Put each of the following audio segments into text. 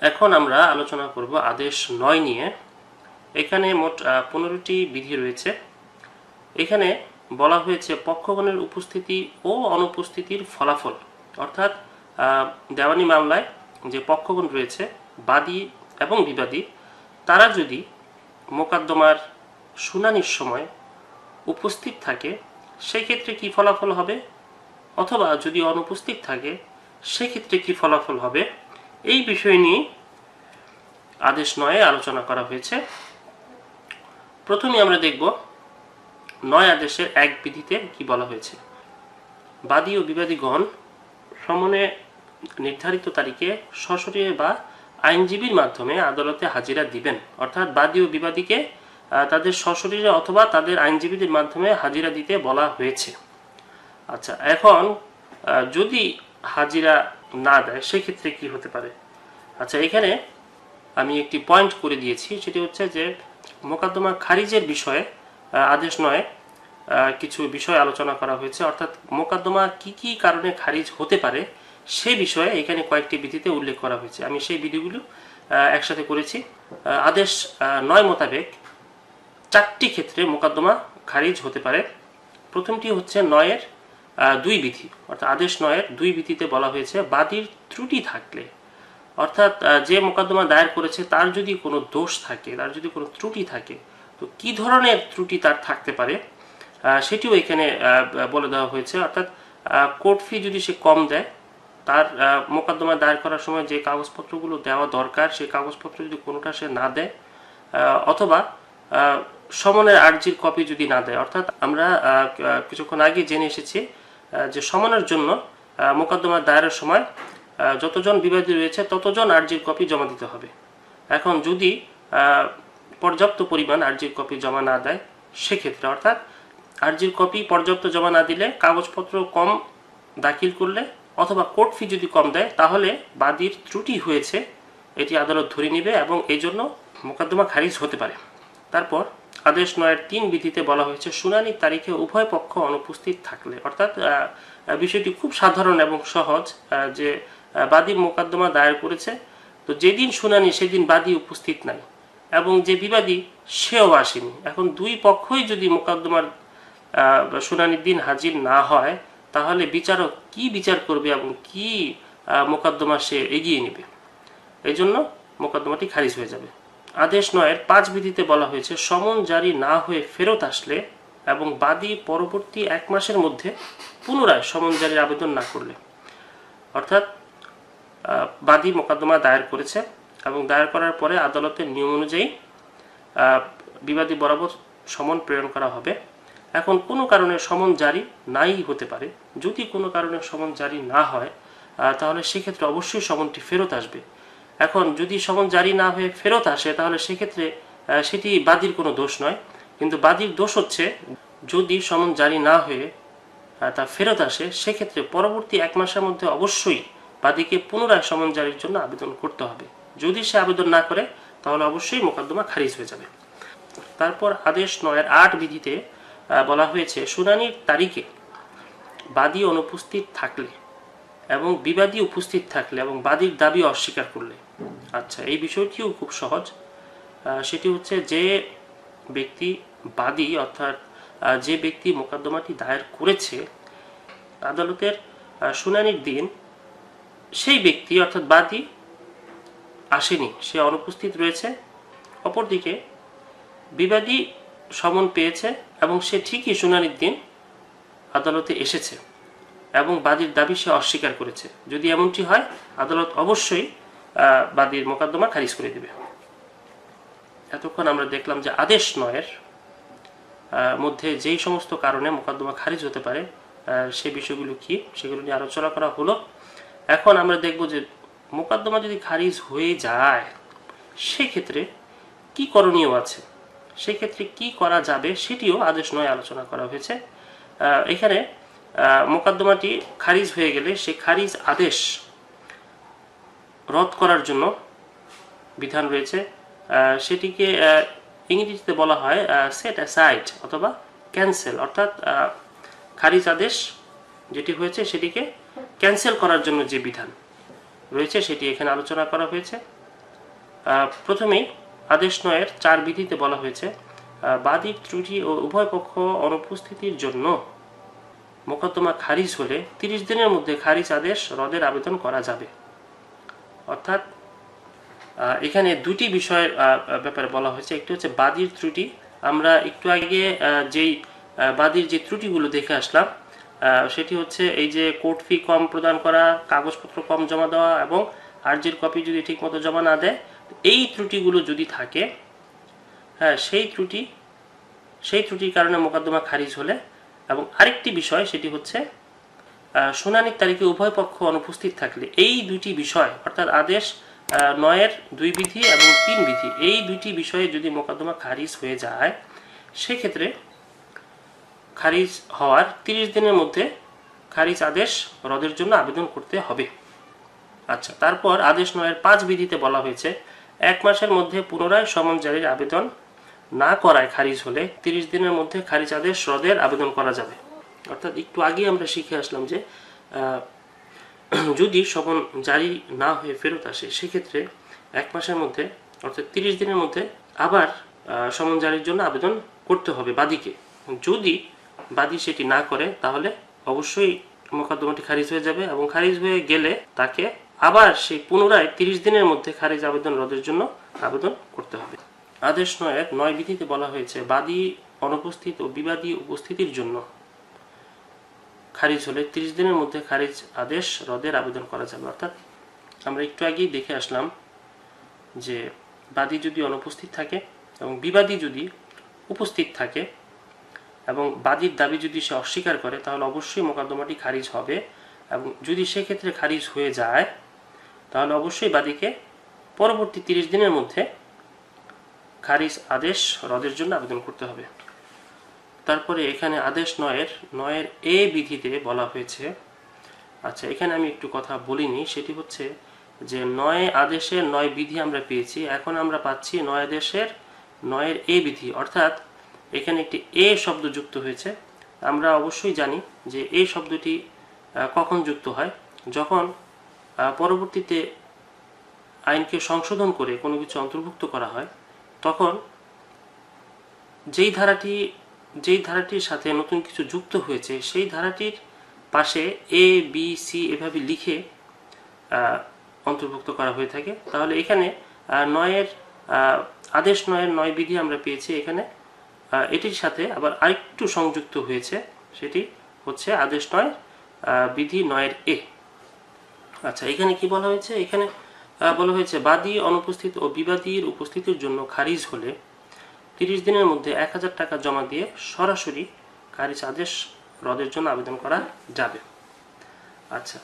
এখন আমরা আলোচনা করব আদেশ 9 নিয়ে। এখানে মোট 15টি বিধি রয়েছে। এখানে বলা হয়েছে পক্ষগণের উপস্থিতি ও অনুপস্থিতির ফলাফল, অর্থাৎ দেওয়ানি মামলায় যে পক্ষগণ রয়েছে বাদী এবং বিবাদী, তারা যদি মোকদ্দমার শুনানির সময় উপস্থিত থাকে সেই ক্ষেত্রে কি ফলাফল হবে, অথবা যদি অনুপস্থিত থাকে সেই ক্ষেত্রে কি ফলাফল হবে, এই বিষয় নিয়ে আদেশ 9 আলোচনা করা হয়েছে। প্রথমে আমরা দেখব 9 আদেশের 1 বিধিতে কি বলা হয়েছে। বাদী ও বিবাদীগণ সমনে নির্ধারিত তারিখে সশরীরে বা আইনজীবীর মাধ্যমে আদালতে হাজিরা দিবেন, অর্থাৎ বাদী ও বিবাদীকে তাদের সশরীরে অথবা তাদের আইনজীবীদের মাধ্যমে হাজিরা দিতে বলা হয়েছে। আচ্ছা, এখন যদি হাজিরা না দেয় সেক্ষেত্রে কি হতে পারে। আচ্ছা, এখানে আমি একটি পয়েন্ট করে দিয়েছি, সেটি হচ্ছে যে মোকদ্দমা খারিজের বিষয়ে আদেশ 9 কিছু বিষয় আলোচনা করা হয়েছে, অর্থাৎ মোকদ্দমা কি কি কারণে খারিজ হতে পারে সেই বিষয়ে এখানে কয়েকটি বিধিতে উল্লেখ করা হয়েছে। আমি সেই বিধিগুলো একসাথে করেছি। আদেশ 9 মোতাবেক 4টি ক্ষেত্রে মোকদ্দমা খারিজ হতে পারে। প্রথমটি হচ্ছে 9-এর 2 বিধি, অর্থাৎ আদেশ 9-এর 2 বিধিতে বলা হয়েছে বাদীর ত্রুটি থাকলে, অর্থাৎ যে মোকদ্দমা দায়ের করেছে তার যদি কোনো দোষ থাকে, তার যদি কোনো ত্রুটি থাকে, তো কি ধরনের ত্রুটি তার থাকতে পারে সেটিও এখানে বলে দেওয়া হয়েছে। অর্থাৎ কোর্ট ফি যদি সে কম দেয়, তার মোকদ্দমা দায়ের করার সময় যে কাগজপত্রগুলো দেওয়া দরকার সেই কাগজপত্র যদি কোনোটা সে না দেয়, অথবা সমনের আর্জির কপি যদি না দেয়, অর্থাৎ আমরা কিছুক্ষণ আগে জেনে এসেছি যে সমনের জন্য মোকদ্দমা দায়েরের সময় যতজন বিবাদী রয়েছে ততজন আর্জির কপি জমা দিতে হবে। এখন যদি পর্যাপ্ত পরিমাণ আর্জির কপি জমা না দেয় সেক্ষেত্রে, অর্থাৎ আর্জির কপি পর্যাপ্ত জমা না দিলে, কাগজপত্র কম দাখিল করলে, অথবা কোর্ট ফি যদি কম দেয়, তাহলে বাদীর ত্রুটি হয়েছে এটি আদালত ধরে নেবে এবং এই জন্য মোকদ্দমা খারিজ হতে পারে। তারপর আদেশ 9-এর 3 বিধিতে বলা হয়েছে শুনানির তারিখে উভয় পক্ষ অনুপস্থিত থাকলে, অর্থাৎ বিষয়টি খুব সাধারণ এবং সহজ, যে বাদী মোকদ্দমা দায়ের করেছে, তো যেদিন শুনানি সেদিন বাদী উপস্থিত নাই এবং যে বিবাদী সেও আসেনি। এখন দুই পক্ষই যদি মোকদ্দমার শুনানির দিন হাজির না হয়, তাহলে বিচারক কি বিচার করবে এবং কি মোকদ্দমা সে এগিয়ে নেবে, এই জন্য মোকদ্দমাটি খারিজ হয়ে যাবে। আদেশ 9-এর 5 বিধিতে বলা হয়েছে সমন জারি না হয়ে ফেরত আসলে এবং বাদী পরবর্তী 1 মাসের মধ্যে পুনরায় সমন জারির আবেদন না করলে, অর্থাৎ বাদী মোকদ্দমা দায়ের করেছে এবং দায়ের করার পরে আদালতের নিয়ম অনুযায়ী বিবাদী বরাবর সমন প্রেরণ করা হবে। এখন কোনো কারণে সমন জারি নাই হতে পারে। যদি কোনো কারণে সমন জারি না হয়, তাহলে সেক্ষেত্রে অবশ্যই সমনটি ফেরত আসবে। এখন যদি সমন জারি না হয়ে ফেরত আসে, তাহলে সেক্ষেত্রে সেটি বাদীর কোনো দোষ নয়, কিন্তু বাদীর দোষ হচ্ছে যদি সমন জারি না হয়ে তা ফেরত আসে, সেক্ষেত্রে পরবর্তী 1 মাসের মধ্যে অবশ্যই বাদীকে পুনরায় সমন জারির জন্য আবেদন করতে হবে। যদি সে আবেদন না করে, তাহলে অবশ্যই মোকদ্দমা খারিজ হয়ে যাবে। তারপর আদেশ 9-এর 8 বিধিতে বলা হয়েছে শুনানির তারিখে বাদী অনুপস্থিত থাকলে এবং বিবাদী উপস্থিত থাকলে এবং বাদীর দাবি অস্বীকার করলে। আচ্ছা, এই বিষয়টিও খুব সহজ। সেটি হচ্ছে যে ব্যক্তি বাদী, অর্থাৎ যে ব্যক্তি মোকদ্দমাটি দায়ের করেছে, আদালতের শুনানির দিন সেই ব্যক্তি অর্থাৎ বাদী আসেনি, সে অনুপস্থিত রয়েছে। অপরদিকে বিবাদী সমন পেয়েছে এবং সে ঠিকই শুনানির দিন আদালতে এসেছে এবং বাদীর দাবি সে অস্বীকার করেছে। যদি এমনটি হয়, আদালত অবশ্যই বাদীর মোকদ্দমা খারিজ করে দেবে। এতক্ষণ আমরা দেখলাম যে আদেশ 9-এর মধ্যে যেই সমস্ত কারণে মোকদ্দমা খারিজ হতে পারে সেই বিষয়গুলো কি, সেগুলো নিয়ে আলোচনা করা হলো। এখন আমরা দেখব যে মোকদ্দমা যদি খারিজ হয়ে যায় সেক্ষেত্রে কি করণীয় আছে, সেক্ষেত্রে কি করা যাবে সেটিও আদেশ 9 আলোচনা করা হয়েছে। এখানে মোকদ্দমাটি খারিজ হয়ে গেলে সেই খারিজ আদেশ রদ করার জন্য বিধান রয়েছে। সেটিকে ইংরেজিতে বলা হয় সেট অ্যাসাইড অথবা ক্যান্সেল, অর্থাৎ খারিজ আদেশ যেটি হয়েছে সেটিকে ক্যান্সেল করার জন্য যে বিধান রয়েছে সেটি এখানে আলোচনা করা হয়েছে। প্রথমেই আদেশ 9-এর 4 বিধিতে বলা হয়েছে বাদীর ত্রুটি ও উভয় পক্ষ অনুপস্থিতির জন্য মোকদ্দমা খারিজ হলে 30 দিনের মধ্যে খারিজ আদেশ রদের আবেদন করা যাবে। অর্থাৎ এখানে দুটি বিষয়ের ব্যাপারে বলা হয়েছে। একটি হচ্ছে বাদীর ত্রুটি। আমরা একটু আগে যেই বাদীর যে ত্রুটিগুলো দেখে আসলাম সেটি হচ্ছে এই যে কোর্ট ফি কম প্রদান করা, কাগজপত্র কম জমা দেওয়া এবং আর্জির কপি যদি ঠিকমতো জমা না দেয়, এই ত্রুটিগুলো যদি থাকে, হ্যাঁ, সেই ত্রুটির কারণে মোকদ্দমা খারিজ হলে। এবং আরেকটি বিষয় সেটি হচ্ছে শুনানির তারিখে উভয় পক্ষ অনুপস্থিত থাকলে এই দুটি বিষয় অর্থাৎ আদেশ 9-এর 2 বিধি এবং 3 বিধি, এই দুটি বিষয়ে যদি মোকদ্দমা খারিজ হয়ে যায়, সেক্ষেত্রে খারিজ হওয়ার 30 দিনের মধ্যে খারিজ আদেশ রদের জন্য আবেদন করতে হবে। আচ্ছা, তারপর আদেশ 9-এর 5 বিধিতে বলা হয়েছে 1 মাসের মধ্যে পুনরায় সমন জারির আবেদন না করায় খারিজ হলে 30 দিনের মধ্যে খারিজ আদেশ রদের আবেদন করা যাবে। অর্থাৎ একটু আগে আমরা শিখে আসলাম যে যদি সমন জারি না হয়ে ফেরত আসে, সেক্ষেত্রে 1 মাসের মধ্যে অর্থাৎ 30 দিনের মধ্যে আবার সমন জারির জন্য আবেদন করতে হবে বাদীকে। যদি বাদী সেটি না করে তাহলে অবশ্যই মোকদ্দমাটি খারিজ হয়ে যাবে এবং খারিজ হয়ে গেলে তাকে আবার সেই পুনরায় 30 দিনের মধ্যে খারিজ আবেদন রদের জন্য আবেদন করতে হবে। আদেশ 9-এর 9 বিধিতে বলা হয়েছে বাদী অনুপস্থিত ও বিবাদী উপস্থিতির জন্য খারিজ হলে 30 দিনের মধ্যে খারিজ আদেশ রদের আবেদন করা যাবে। অর্থাৎ আমরা একটু আগেই দেখে আসলাম যে বাদী যদি অনুপস্থিত থাকে এবং বিবাদী যদি উপস্থিত থাকে এবং বাদীর দাবি যদি সে অস্বীকার করে, তাহলে অবশ্যই মোকদ্দমাটি খারিজ হবে। এবং যদি সেক্ষেত্রে খারিজ হয়ে যায়, তাহলে অবশ্যই বাদীকে পরবর্তী 30 দিনের মধ্যে খারিজ আদেশ রদের জন্য আবেদন করতে হবে। তারপরে এখানে আদেশ 9-এর এ বিধিতে বলা হয়েছে, আচ্ছা এখানে আমি একটু কথা বলিনি, সেটি হচ্ছে যে 9 আদেশের 9 বিধি আমরা পেয়েছি, এখন আমরা পাচ্ছি 9 আদেশের 9-এর এ বিধি। অর্থাৎ এখানে একটি এ শব্দ যুক্ত হয়েছে। আমরা অবশ্যই জানি যে এই শব্দটি কখন যুক্ত হয়, যখন পরবর্তীতে আইনকে সংশোধন করে কোনো কিছু অন্তর্ভুক্ত করা হয়, তখন যেই ধারাটির সাথে নতুন কিছু যুক্ত হয়েছে সেই ধারাটির পাশে এ বি সি এভাবে লিখে অন্তর্ভুক্ত করা হয়ে থাকে। তাহলে এখানে আদেশ 9-এর 9 বিধি আমরা পেয়েছি, এখানে এটির সাথে আবার আরেকটু সংযুক্ত হয়েছে, সেটি হচ্ছে আদেশ 9 বিধি 9-এর এ। আচ্ছা, এখানে কি বলা হয়েছে? এখানে বলা হয়েছে বাদী অনুপস্থিত ও বিবাদীর উপস্থিতির জন্য খারিজ হলে 30 দিনের মধ্যে 1000 টাকা জমা দিয়ে সরাসরি খারিজ আদেশ রদের জন্য আবেদন করা যাবে। আচ্ছা,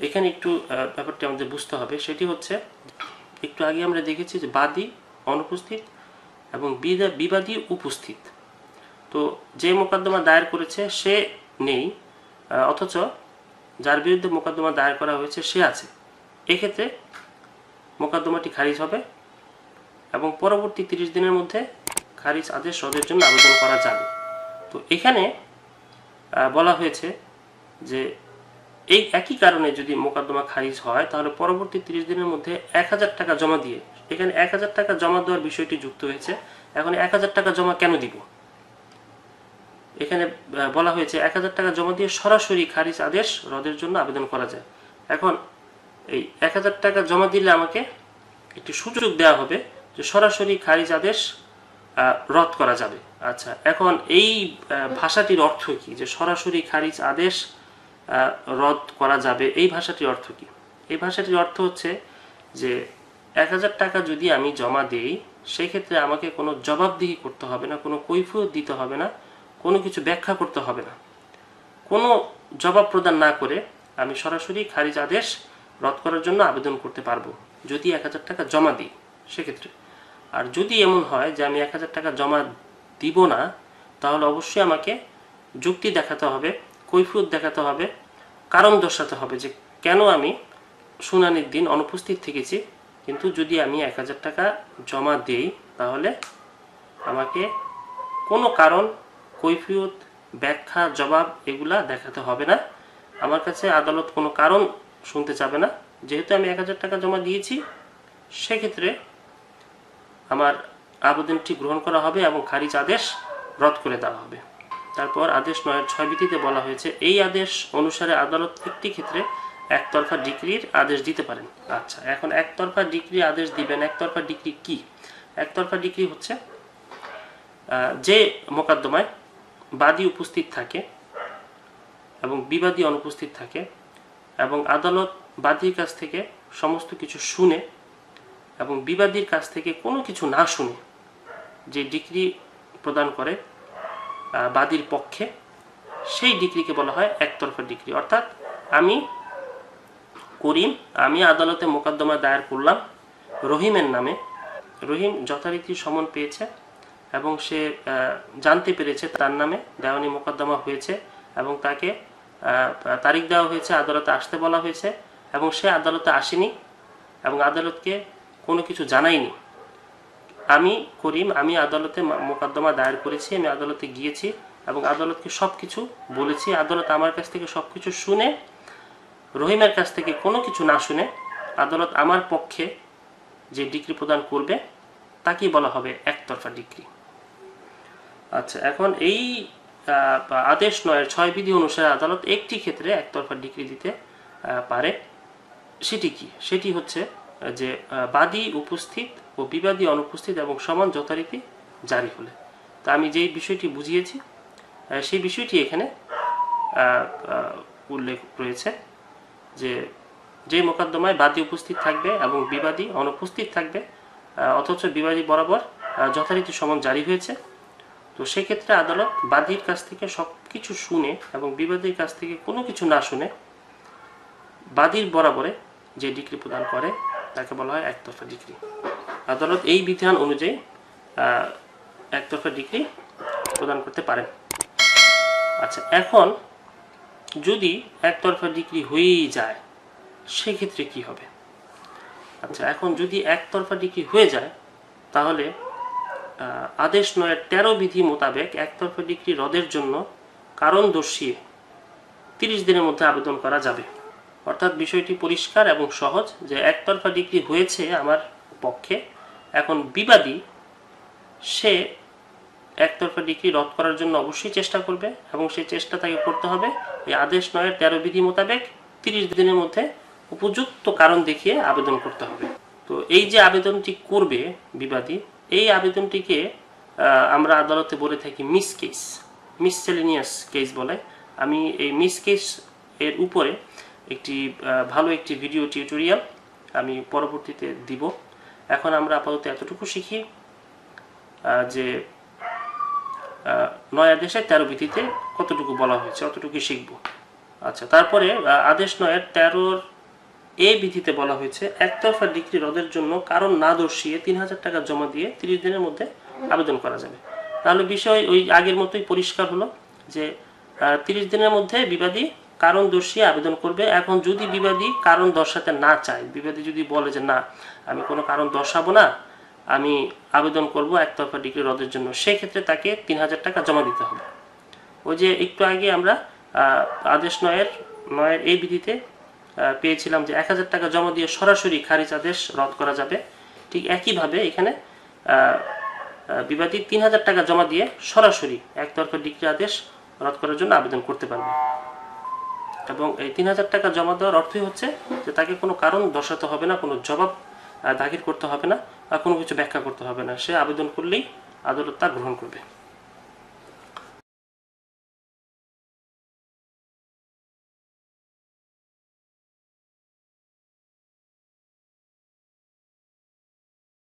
এখানে একটু ব্যাপারটি আমাদের বুঝতে হবে, সেটি হচ্ছে একটু আগে আমরা দেখেছি যে বাদী অনুপস্থিত এবং বিবাদী উপস্থিত। তো যে মোকদ্দমা দায়ের করেছে সে নেই, অথচ যার বিরুদ্ধে মোকদ্দমা দায়ের করা হয়েছে সে আছে। এক্ষেত্রে মোকদ্দমাটি খারিজ হবে এবং পরবর্তী 30 দিনের মধ্যে খারিজ আদেশ রদের জন্য আবেদন করা যাবে। তো এখানে বলা হয়েছে যে এই একই কারণে যদি মোকদ্দমা খারিজ হয়, তাহলে পরবর্তী 30 দিনের মধ্যে 1000 টাকা জমা দিয়ে, এখানে 1000 টাকা জমা দেওয়ার বিষয়টি যুক্ত হয়েছে। এখন 1000 টাকা জমা কেন দিব? এখানে বলা হয়েছে 1000 টাকা জমা দিয়ে সরাসরি খারিজ আদেশ রদের জন্য আবেদন করা যায়। এখন এই 1000 টাকা জমা দিলে আমাকে একটি সুযোগ দেওয়া হবে যে সরাসরি খারিজ আদেশ রদ করা যাবে। আচ্ছা, এখন এই ভাষাটির অর্থ কি যে সরাসরি খারিজ আদেশ রদ করা যাবে? এই ভাষাটির অর্থ কি? এই ভাষাটির অর্থ হচ্ছে যে 1000 টাকা যদি আমি জমা দেই, সেই ক্ষেত্রে আমাকে কোনো জবাবদিহি করতে হবে না, কোনো কৈফিয়ত দিতে হবে না, কোনো কিছু ব্যাখ্যা করতে হবে না। কোনো জবাব প্রদান না করে আমি সরাসরি খারিজ আদেশ রদ করার জন্য আবেদন করতে পারবো যদি 1000 টাকা জমা দিই সেক্ষেত্রে। আর যদি এমন হয় যে আমি 1000 টাকা জমা দিব না, তাহলে অবশ্যই আমাকে যুক্তি দেখাতে হবে, কৈফিয়ত দেখাতে হবে, কারণ দর্শাতে হবে যে কেন আমি শুনানির দিন অনুপস্থিত থেকেছি। কিন্তু যদি আমি 1000 টাকা জমা দেই, তাহলে আমাকে কোনো কারণ, কৈফিয়ত, ব্যাখ্যা, জবাব এগুলা দেখাতে হবে না। আমার কাছে আদালত কোনো কারণ শুনতে চাবে না। যেহেতু আমি 1000 টাকা জমা দিয়েছি, সেক্ষেত্রে আমার আবেদনটি গ্রহণ করা হবে এবং খারিজ আদেশ রদ করে দেওয়া হবে। তারপর আদেশ 9(6)তে বলা হয়েছে এই আদেশ অনুসারে আদালত একটি ক্ষেত্রে একতরফা ডিক্রির আদেশ দিতে পারেন। আচ্ছা, এখন একতরফা ডিক্রির আদেশ দিবেন। একতরফা ডিক্রি কি? একতরফা ডিক্রি হচ্ছে যে মোকদ্দমায় বাদী উপস্থিত থাকে এবং বিবাদী অনুপস্থিত থাকে এবং আদালত বাদীর কাছ থেকে সমস্ত কিছু শুনে এবং বিবাদীর কাছ থেকে কোনো কিছু না শুনে যে ডিক্রি প্রদান করে বাদীর পক্ষে, সেই ডিক্রিকে বলা হয় একতরফা ডিক্রি। অর্থাৎ আমি করিম, আমি আদালতে মোকদ্দমা দায়ের করলাম রহিমের নামে। রহিম যথারীতি সমন পেয়েছে এবং সে জানতে পেরেছে তার নামে দেওয়ানি মোকদ্দমা হয়েছে এবং তাকে তারিখ দেওয়া হয়েছে, আদালতে আসতে বলা হয়েছে এবং সে আদালতে আসেনি এবং আদালতকে কোনো কিছু জানায়নি। আমি করিম, আমি আদালতে মোকদ্দমা দায়ের করেছি, আমি আদালতে গিয়েছি এবং আদালতকে সব কিছু বলেছি। আদালত আমার কাছ থেকে সব কিছু শুনে রহিমের কাছ থেকে কোনো কিছু না শুনে আদালত আমার পক্ষে যে ডিক্রি প্রদান করবে তাকেই বলা হবে একতরফা ডিক্রি। আচ্ছা, এখন এই আদেশ 9(6) বিধি অনুসারে আদালত একটি ক্ষেত্রে একতরফা ডিক্রি দিতে পারে। সেটি কি? সেটি হচ্ছে যে বাদী উপস্থিত ও বিবাদী অনুপস্থিত এবং সমান যথারীতি জারি হলে। তা আমি যেই বিষয়টি বুঝিয়েছি সেই বিষয়টি এখানে উল্লেখ রয়েছে যে যে মোকদ্দমায় বাদী উপস্থিত থাকবে এবং বিবাদী অনুপস্থিত থাকবে অথচ বিবাদী বরাবর যথারীতি সমন জারি হয়েছে, তো সেক্ষেত্রে আদালত বাদীর কাছ থেকে সব কিছু শুনে এবং বিবাদীর কাছ থেকে কোনো কিছু না শুনে বাদীর বরাবরে যে ডিক্রি প্রদান করে তাকে বলা হয় একতরফা ডিক্রি। আদালত এই বিধান অনুযায়ী একতরফা ডিক্রি প্রদান করতে পারেন। আচ্ছা, এখন যদি একতরফা ডিক্রি হয়েই যায় সেক্ষেত্রে কি হবে? আচ্ছা, এখন যদি একতরফা ডিক্রি হয়ে যায় তাহলে আদেশ 9(13) বিধি মোতাবেক একতরফা ডিক্রি রদের জন্য কারণ দর্শিয়ে 30 দিনের মধ্যে আবেদন করা যাবে। অর্থাৎ বিষয়টি পরিষ্কার এবং সহজ যে একতরফা ডিক্রি হয়েছে আমার পক্ষে, এখন বিবাদী সে একতরফা ডিক্রি রদ করার জন্য অবশ্যই চেষ্টা করবে এবং সেই চেষ্টা তাকে করতে হবে এই আদেশ 9(13) বিধি মোতাবেক 30 দিনের মধ্যে উপযুক্ত কারণ দেখিয়ে আবেদন করতে হবে। তো এই যে আবেদনটি করবে বিবাদী, এই আবেদনটিকে আমরা আদালতে বলে থাকি মিস কেস, মিসসেলেনিয়াস কেস বলে। আমি এই মিস কেস এর উপরে ভালো একটি ভিডিও টিউটোরিয়াল আমি পরবর্তীতে দিব। এখন আমরা আপাতত এতটুকু শিখি যে 9 আদেশে 13 বিধিতে কতটুকু বলা হয়েছে অতটুকু শিখব। আচ্ছা, তারপরে আদেশ 9(13) বিধিতে বলা হয়েছে একতরফা ডিক্রি রদের জন্য কারণ না দর্শিয়ে 3000 টাকা জমা দিয়ে 30 দিনের মধ্যে আবেদন করা যাবে। তাহলে বিষয় ওই আগের মতোই পরিষ্কার হলো যে 30 দিনের মধ্যে বিবাদী কারণ দর্শিয়ে আবেদন করবে। এখন যদি বিবাদী কারণ দর্শাতে না চায়, বিবাদী যদি বলে যে না আমি কোনো কারণ দর্শাবো না, আমি আবেদন করব একতরফা ডিক্রি রদের জন্য, সেক্ষেত্রে তাকে 3000 টাকা জমা দিতে হবে। ওই যে একটু আগে আমরা আদেশ 9(9) বিধিতে পেয়েছিলাম যে 1000 টাকা জমা দিয়ে সরাসরি খারিজ আদেশ রদ করা যাবে, ঠিক একইভাবে এখানে বিবাদী 3000 টাকা জমা দিয়ে সরাসরি একতরফা ডিক্রি আদেশ রদ করার জন্য আবেদন করতে পারবে। এবং এই 3000 টাকা জমা দেওয়ার অর্থই হচ্ছে যে তাকে কোনো কারণ দর্শাতে হবে না, কোনো জবাব দাখিল করতে হবে না, আর কোনো কিছু ব্যাখ্যা করতে হবে না, সে আবেদন করলেই আদালত তা গ্রহণ করবে।